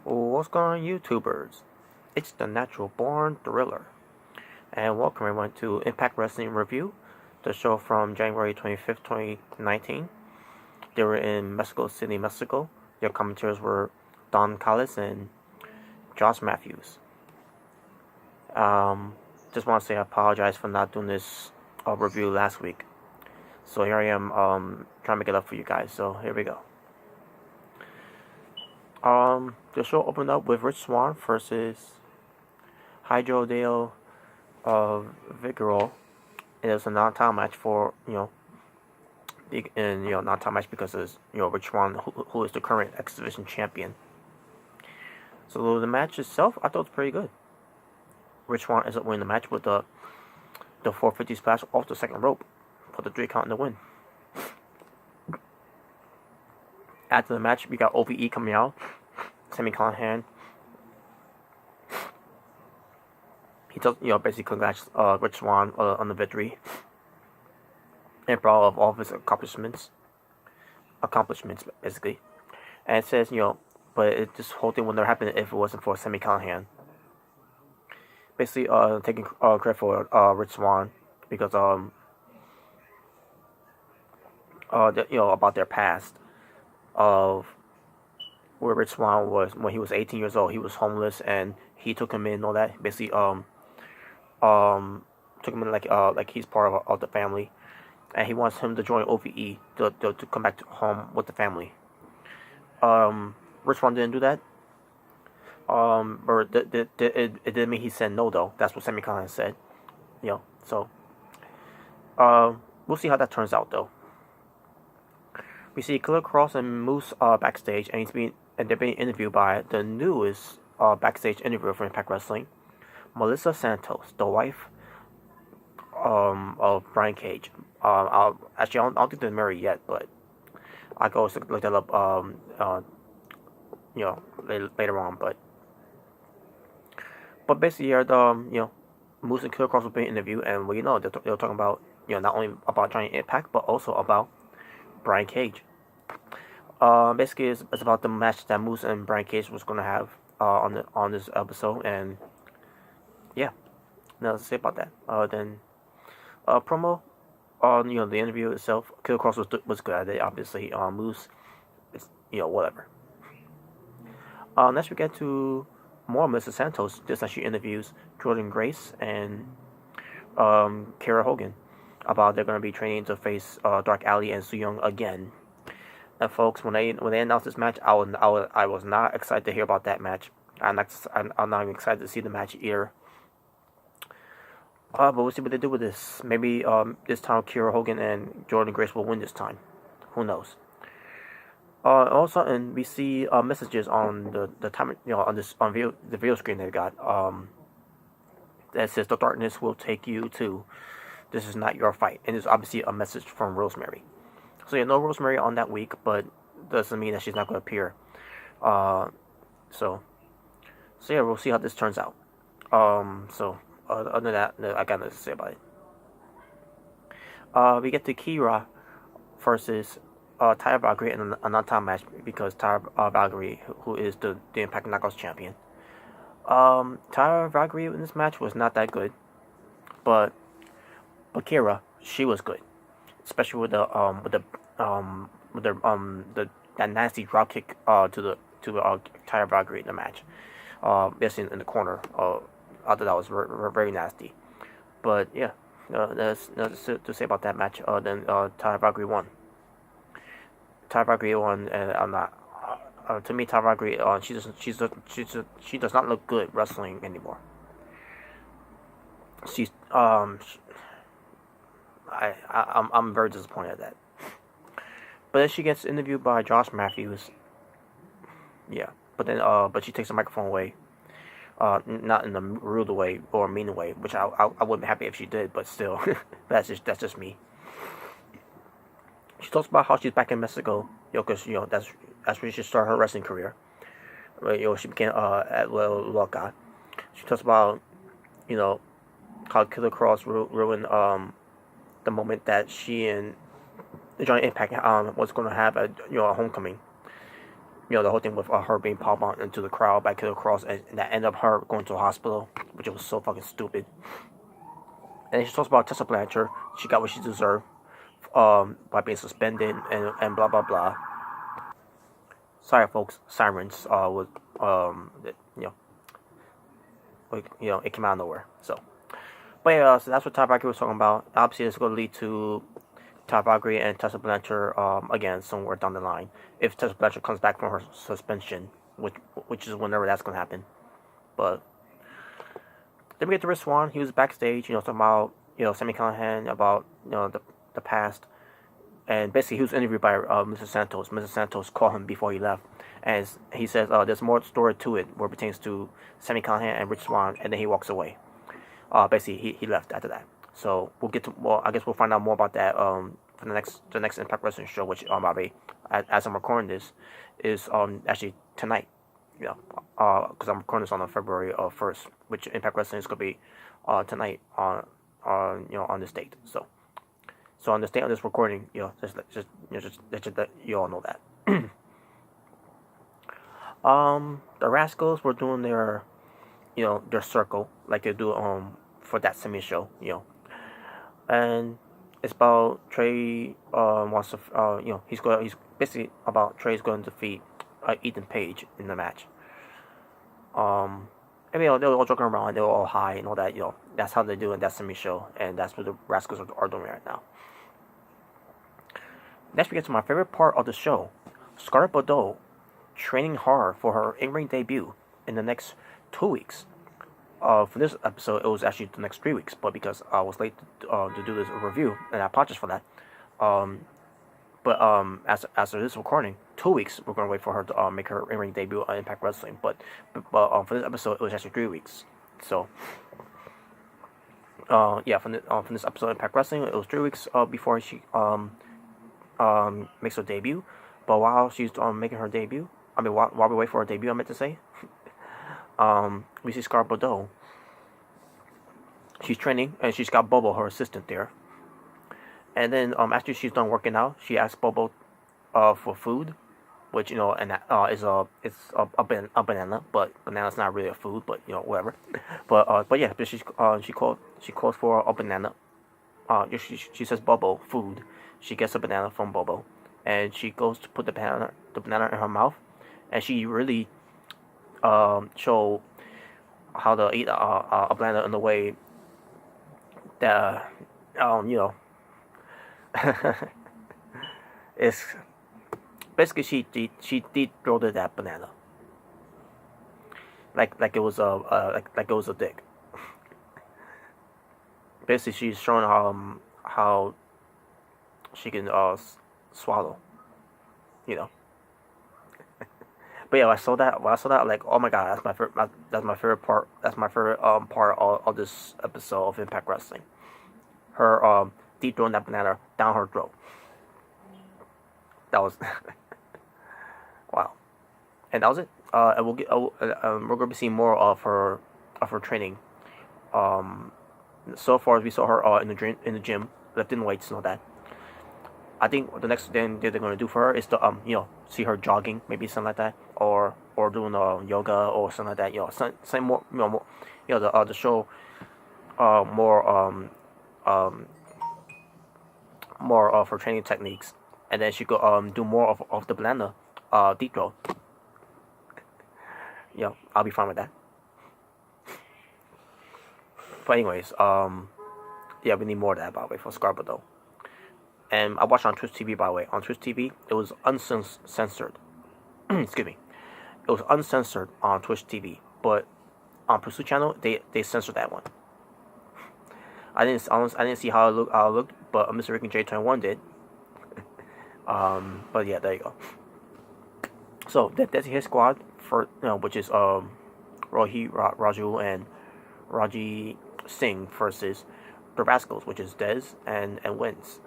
What's going on, YouTubers? It's the Natural Born Thriller, and welcome everyone to Impact Wrestling Review, the show from January 25th, 2019. They were in Mexico City, Mexico. Their commentators were Don Callis and Josh Matthews. Just want to say I apologize for not doing this review last week. So here I am trying to make it up for you guys. So here we go. The show opened up with Rich Swann versus Hydro Dale Vigoro. It was a non-title match for non-title match because it's Rich Swann who is the current X Division champion. So the match itself, I thought was pretty good. Rich Swann ends up winning the match with the 450 splash off the second rope for the 3 count in the win. After the match, we got OVE coming out. Sami Callihan. He does, basically congrats Rich Swann on the victory and for all of his accomplishments, basically. And it says, but this whole thing would never happen if it wasn't for Sami Callihan. Basically, taking credit for Rich Swann because about their past of where Rich Swann was when he was 18 years old. He was homeless, and he took him in and all that. Basically, took him in like he's part of the family, and he wants him to join OVE to come back to home with the family. Rich Swann didn't do that. Or it didn't mean he said no though. That's what Sami Callihan said. So we'll see how that turns out though. We see Kross and Moose backstage, and they're being interviewed by the newest backstage interviewer for Impact Wrestling, Melissa Santos, the wife of Brian Cage. I don't think they're married yet, but I go look that up later on. But basically, Moose and Kross were being interviewed, and they're talking about not only about Giant Impact but also about Brian Cage. Basically, it's about the match that Moose and Brian Cage was going to have on this episode, and yeah, nothing to say about that. Then promo, the interview itself, Kross was good at it. Obviously, Moose, it's whatever. Next we get to more Mrs. Santos, just as she interviews Jordan Grace and Kara Hogan about they're going to be training to face Dark Alley and Su Yung again. And folks, when they announced this match, I was not excited to hear about that match. I'm not even excited to see the match either. But we'll see what they do with this. Maybe this time Kara Hogan and Jordan Grace will win this time. Who knows? All of a sudden, we see messages on the time on the video screen they got that says the darkness will take you to. This is not your fight, and it's obviously a message from Rosemary. So no Rosemary on that week, but doesn't mean that she's not going to appear. So yeah, we'll see how this turns out. Other than that, I got nothing to say about it. We get to Kira versus Taya Valkyrie in a non-title match because Taya Valkyrie, who is the Impact Knockouts champion. Taya Valkyrie in this match was not that good, but Kira, she was good, especially with that nasty drop kick to Taya Valkyrie in the match. Yes, in the corner. I thought that was very nasty. But yeah, there's nothing to say about that match. Then Taya Valkyrie won. Taya Valkyrie won, and I'm not. To me, Taya Valkyrie, she does not look good wrestling anymore. She's I'm very disappointed at that. But then she gets interviewed by Josh Matthews. Yeah, but she takes the microphone away. Not in a rude way or mean way, which I wouldn't be happy if she did, but still, that's just me. She talks about how she's back in Mexico, because that's where she started her wrestling career. She became at Loca. She talks about how Killer Kross ruined the moment that she and the Giant Impact was going to have a homecoming. the whole thing with her being popped on into the crowd by Killer Kross, and that ended up her going to the hospital, which was so fucking stupid. And she talks about Tessa Blanchard. She got what she deserved by being suspended and blah blah blah. Sorry, folks. Sirens was it came out of nowhere. So, but yeah, so that's what Ty Valkyrie was talking about. Obviously, it's going to lead to Ty Valkyrie and Tessa Blanchard again somewhere down the line. If Tessa Blanchard comes back from her suspension, which is whenever that's going to happen. But then we get to Rich Swann. He was backstage, talking about Sami Callihan, about the past, and basically he was interviewed by Mrs. Santos. Mrs. Santos called him before he left, and he says there's more story to it where it pertains to Sami Callihan and Rich Swann, and then he walks away. Basically he left after that. So we'll get to I guess we'll find out more about that for the next Impact Wrestling show, which as I'm recording this is actually tonight. Because I'm recording this on February 1st, which Impact Wrestling is gonna be tonight on this date. So on this date of this recording, just let you all know that. The Rascals were doing their circle like they do for that semi show, and it's about Trey wants to he's basically about Trey's going to defeat Ethan Page in the match. And they're all joking around, they're all high and all that. That's how they do in that semi show, and that's what the Rascals are doing right now. Next, we get to my favorite part of the show: Scarlett Bordeaux training hard for her in-ring debut in the next 2 weeks. For this episode, it was actually the next 3 weeks, but because I was late to do this review, and I apologize for that. But as of this recording, 2 weeks we're gonna wait for her to make her in-ring debut on Impact Wrestling. But for this episode, it was actually 3 weeks. So from this episode of Impact Wrestling, it was 3 weeks before she makes her debut. But while she's making her debut, while we wait for her debut, I meant to say, we see Scarlett Bordeaux. She's training, and she's got Bobo, her assistant, there. And then after she's done working out, she asks Bobo for food, which and that is a banana, but banana's not really a food, but whatever. But she calls for a banana. She says Bobo food. She gets a banana from Bobo, and she goes to put the banana in her mouth, and she really show how to eat a banana in a way that it's basically she deep throated that banana like it was a dick. Basically, she's showing how she can swallow, But yeah, I saw that. Like, oh my god, that's my favorite part. That's my favorite part of this episode of Impact Wrestling. Her deep throwing that banana down her throat. That was wow, and that was it. And we're gonna be seeing more of her training. So far, we saw her in the gym, lifting weights and all that. I think the next thing they're gonna do for her is to see her jogging, maybe something like that, or doing yoga or something like that. Some more the show more of her training techniques, and then she could do more of the banana deep throw. I'll be fine with that. But anyways, we need more of that, by the way, for Scarlett though. And I watched on Twitch TV, by the way. On Twitch TV, it was uncensored. Excuse me. It was uncensored on Twitch TV, but on Pursuit Channel, they censored that one. I didn't see how it looked, but Mr. Rick and J21 did. But yeah, there you go. So that's his squad for which is Rohi Raju and Raji Singh versus the Rascals, which is Dez and Wins.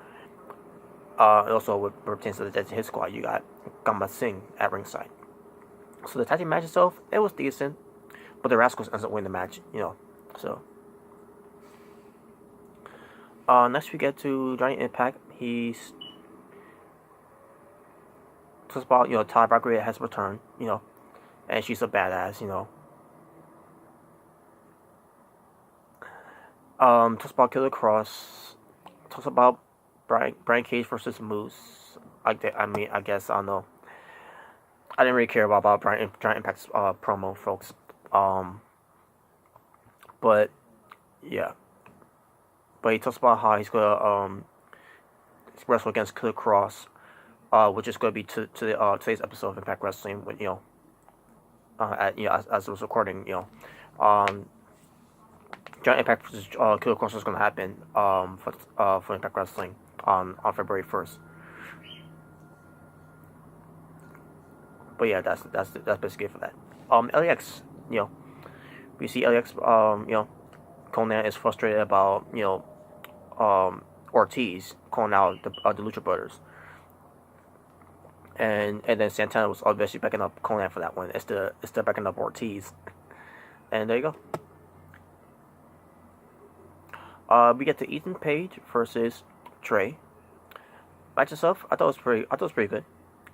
Also, what pertains to his squad, you got Gamba Singh at ringside. So the tag team match itself, it was decent, but the Rascals ends up winning the match, So next we get to Johnny Impact. talks about Ty Valkyrie has returned, and she's a badass, Talks about Killer Kross. Talks about Brian Cage versus Moose. I guess I don't know. I didn't really care about Giant Impact's promo, folks. But yeah. But he talks about how he's gonna wrestle against Killer Kross, which is gonna be to today's episode of Impact Wrestling. When as it was recording, Giant Impact versus Killer Kross is gonna happen for Impact Wrestling on February 1st. But yeah, that's basically it for that. LAX, we see LAX, Conan is frustrated about Ortiz calling out the Lucha Brothers, and then Santana was obviously backing up Conan for that one. It's the backing up Ortiz, and there you go. We get to Ethan Page versus Trey. Match itself, I thought it was pretty good.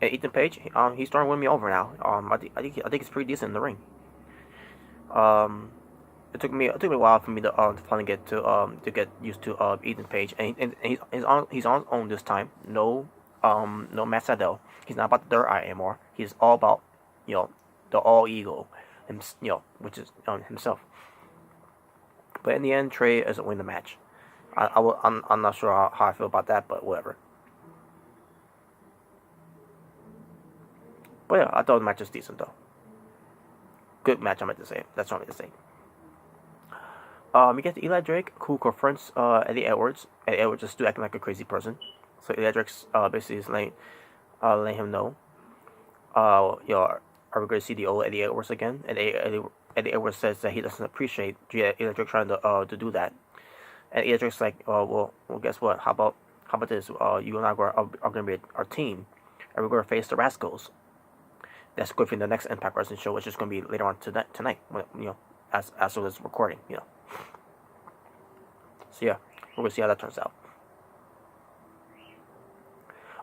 And Ethan Page, he's starting to win me over now. I think he's pretty decent in the ring. It took me a while for me to finally get used to Ethan Page, and he's on his own this time. No Matt Sydal. He's not about the third eye anymore. He's all about the all ego, which is himself. But in the end, Trey doesn't win the match. I'm not sure how I feel about that, but whatever. But yeah, I thought the match was decent though. Good match, I meant to say. That's what I meant to say. We get to Eli Drake, who confronts Eddie Edwards. Eddie Edwards is still acting like a crazy person. So Eli Drake's basically is letting him know, are we going to see the old Eddie Edwards again? And Eddie Edwards says that he doesn't appreciate Eli Drake trying to do that. And Eli Drake's like, well, guess what? How about this? You and I are going to be our team, and we're going to face the Rascals. That's good for the next Impact Wrestling show, which is going to be later on tonight. As of this recording, So yeah, we're going to see how that turns out.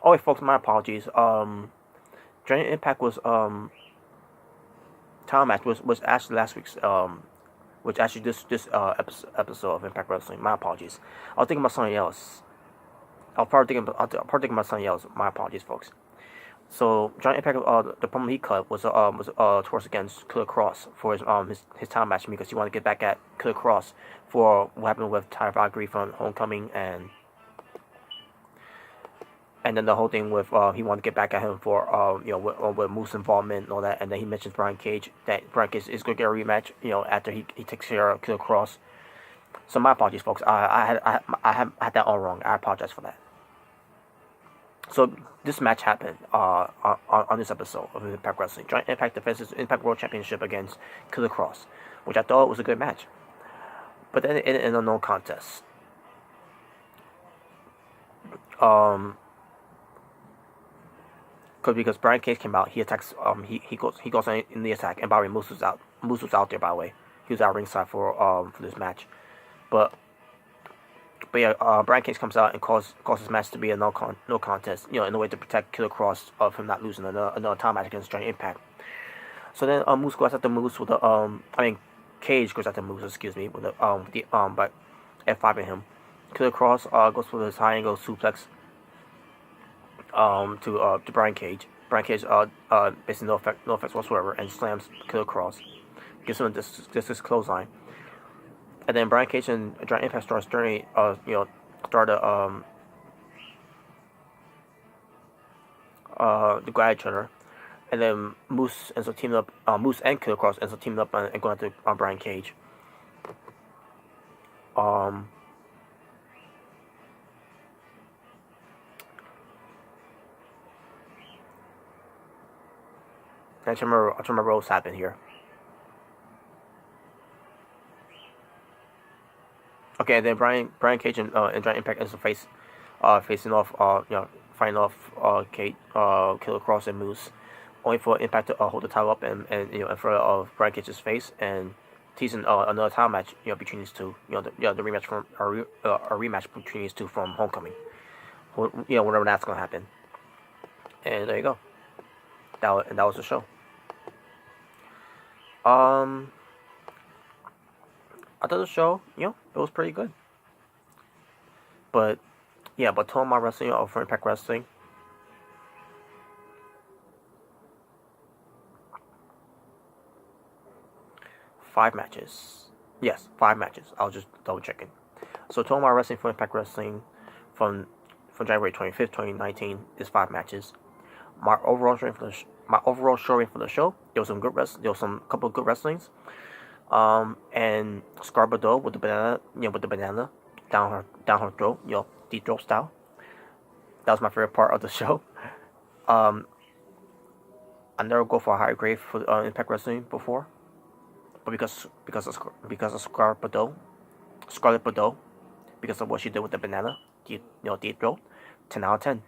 Oh wait, folks, my apologies. Giant Impact was title match was actually last week's which actually this episode of Impact Wrestling. My apologies. I was thinking about something else. I'll probably think about something else. My apologies, folks. So Giant Impact, the promo he cut was towards against Killer Kross for his title match because he wanted to get back at Killer Kross for what happened with Ty Valkyrie from Homecoming and then the whole thing with he wanted to get back at him for with Moose involvement and all that, and then he mentions Brian Cage that Brian Cage is going to get a rematch after he takes care of Killer Kross. So my apologies, folks. I had that all wrong. I apologize for that. So this match happened on this episode of Impact Wrestling. Giant Impact defends his Impact World Championship against Killer Kross, which I thought was a good match. But then it ended in a no contest. Because Brian Cage came out, he attacks. He goes in the attack, and by the way, Moose was out. Moose was out there, by the way. He was out ringside for this match, but yeah, Brian Cage comes out and calls this match to be a no contest, in a way to protect Killer Kross of him not losing another time match against Giant Impact. So then Moose goes after Moose with Cage goes after Moose, excuse me, with by F5ing him. Killer Kross goes for this high angle suplex to Brian Cage. Brian Cage basically no effects whatsoever and slams Killer Kross, gives him this clothesline. And then Brian Cage and Giant Impact start to grab each other, and then Moose ends up teaming up. Moose and Killer Kross ends up teaming up and going after Brian Cage. I don't remember what's happened here. Okay, then Brian Cage and Giant Impact ends up facing off, fighting off Killer Kross and Moose, only for Impact to hold the title up and in front of Brian Cage's face and teasing another title match between these two, the rematch from a rematch between these two from Homecoming, whenever that's gonna happen. And there you go. that was the show. Um, I thought the show, it was pretty good. But yeah, but Total My Wrestling or for Impact Wrestling, 5 matches. Yes, 5 matches. I was just double checking. So Total My Wrestling for Impact Wrestling from January 25th, 2019 is 5 matches. My overall showing for the show, there was some good there was some couple of good wrestlings. And Scarlett Bordeaux with the banana, down her throat, deep throat style. That was my favorite part of the show. Um, I never go for a higher grade for Impact Wrestling before, but because of Scarlett Bordeaux, because of what she did with the banana, deep throat, 10 out of 10.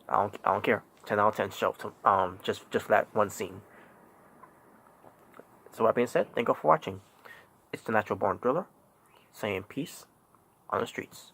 I don't care. 10 out of 10 show. Just for that one scene. So that being said, thank you for watching. It's the Natural Born Thriller, saying peace on the streets.